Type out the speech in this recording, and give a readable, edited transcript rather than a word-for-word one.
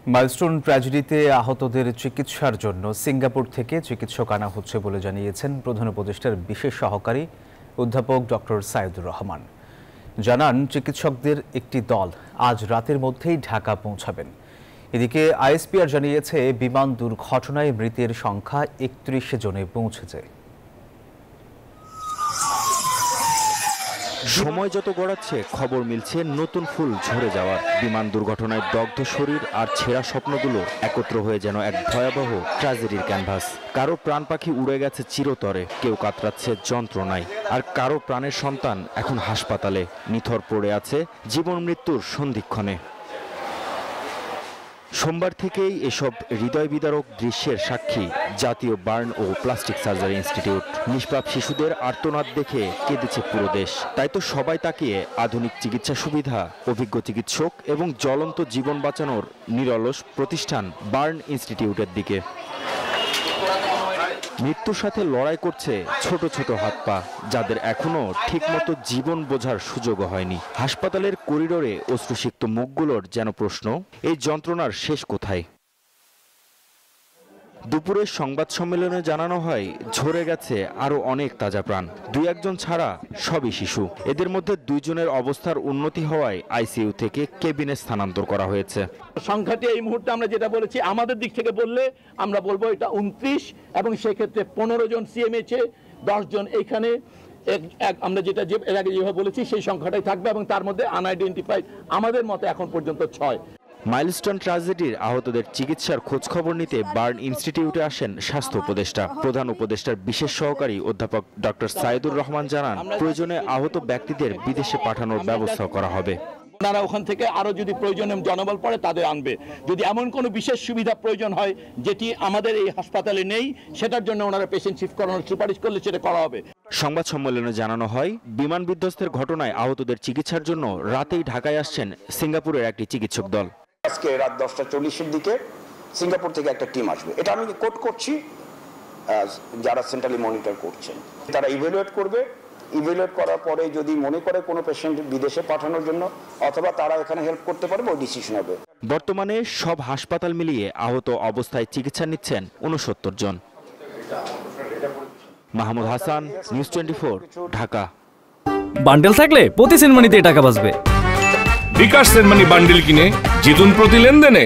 Milestone ট্র্যাজেডিতে আহতদের চিকিৎসার জন্য সিঙ্গাপুর থেকে চিকিৎসক আনা হচ্ছে বলে জানিয়েছেন প্রধান উপদেষ্টার বিশেষ সহকারী অধ্যাপক ডক্টর সাইদুর রহমান। জানান, চিকিৎসকদের একটি দল আজ রাতের মধ্যেই ঢাকা পৌঁছাবেন। এদিকে আইএসপিআর জানিয়েছে, বিমান দুর্ঘটনায় মৃতের সংখ্যা ৩১ জনে পৌঁছেছে। সময় যত গড়াচ্ছে খবর মিলছে নতুন ফুল ঝরে যাওয়ার। বিমান দুর্ঘটনায় দগ্ধ শরীর আর ছেঁড়া স্বপ্নগুলো একত্র হয়ে যেন এক ভয়াবহ ট্র্যাজেডির ক্যানভাস। কারো প্রাণ পাখি উড়ে গেছে চিরতরে, কেউ কাতরাচ্ছে যন্ত্রণায়, আর কারো প্রাণের সন্তান এখন হাসপাতালে নিথর পড়ে আছে জীবন মৃত্যুর সন্ধিক্ষণে। সোমবার থেকেই এসব হৃদয় বিদারক দৃশ্যের সাক্ষী জাতীয় বার্ন ও প্লাস্টিক সার্জারি ইনস্টিটিউট। নিষ্পাপ শিশুদের আর্তনাদ দেখে কেঁদেছে পুরো দেশ। তাই তো সবাই তাকিয়ে আধুনিক চিকিৎসা সুবিধা, অভিজ্ঞ চিকিৎসক এবং জ্বলন্ত জীবন বাঁচানোর নিরলস প্রতিষ্ঠান বার্ন ইনস্টিটিউটের দিকে। মৃত্যুর সাথে লড়াই করছে ছোট ছোট হাত পা, যাদের এখনো ঠিকমতো জীবন বোঝার সুযোগও হয়নি। হাসপাতালের করিডোরে অশ্রুসিক্ত মুখগুলোর যেন প্রশ্ন, এই যন্ত্রণার শেষ কোথায়? দুপুরের সংবাদ সম্মেলনে জানানো হয়, ঝরে গেছে আরো অনেক তাজা প্রাণ। দুই একজন ছাড়া সবই শিশু। এদের মধ্যে 2 জনের অবস্থার উন্নতি হওয়ায় আইসিইউ থেকে কেবিনে স্থানান্তর করা হয়েছে। সংখ্যাটি এই মুহূর্তে আমরা যেটা বলেছি, আমাদের দিক থেকে বললে আমরা বলবো এটা 29, এবং সেক্ষেত্রে 15 জন সিএমএইচে, 10 জন এখানে। আমরা যেটা এর আগে যেভাবে বলেছি সেই সংখ্যাটাই থাকবে, এবং তার মধ্যে আনআইডেন্টিফাইড আমাদের মতে এখন পর্যন্ত 6। মাইলস্টোন ট্র্যাজেডির আহতদের চিকিৎসার খোঁজখবর নিতে বার্ন ইনস্টিটিউটে আসেন স্বাস্থ্য উপদেষ্টা। প্রধান উপদেষ্টার বিশেষ সহকারী অধ্যাপক ডক্টর সাইদুর রহমান জানান, প্রয়োজনে আহত ব্যক্তিদের বিদেশে পাঠানোর ব্যবস্থা করা হবে। ওনারা ওখান থেকে আরো যদি প্রয়োজনে জনবল পড়ে তাদের আনবে। যদি এমন কোনো বিশেষ সুবিধা প্রয়োজন হয় যেটি আমাদের এই হাসপাতালে নেই, সেটার জন্য ওনারা পেশেন্ট শিফট করানোর সুপারিশ করলে সেটা করা হবে। সংবাদ সম্মেলনে জানানো হয়, বিমান বিধ্বস্তের ঘটনায় আহতদের চিকিৎসার জন্য রাতেই ঢাকায় আসছেন সিঙ্গাপুরের একটি চিকিৎসক দল। আজকে রাত 10:40-এর দিকে সিঙ্গাপুর থেকে একটা টিম আসবে। এটা আমি কোট করছি, যারা সেন্ট্রালি মনিটর করছেন তারা ইভ্যালুয়েট করবে। ইভ্যালুয়েট করার পরে যদি মনে করে কোনো পেশেন্ট বিদেশে পাঠানোর জন্য অথবা তারা এখানে হেল্প করতে পারবে, ওই ডিসিশন হবে। বর্তমানে সব হাসপাতাল মিলিয়ে আহত অবস্থায় চিকিৎসা নিচ্ছেন 69 জন। মাহমুদ হাসান, নিউজ 24, ঢাকা। বান্ডেল থাকলে প্রতি সেনমানিতে টাকা বাঁচবে। বিকাশ সেনমানি বান্ডেল কিনে জিতুন প্রতি লেনদেনে।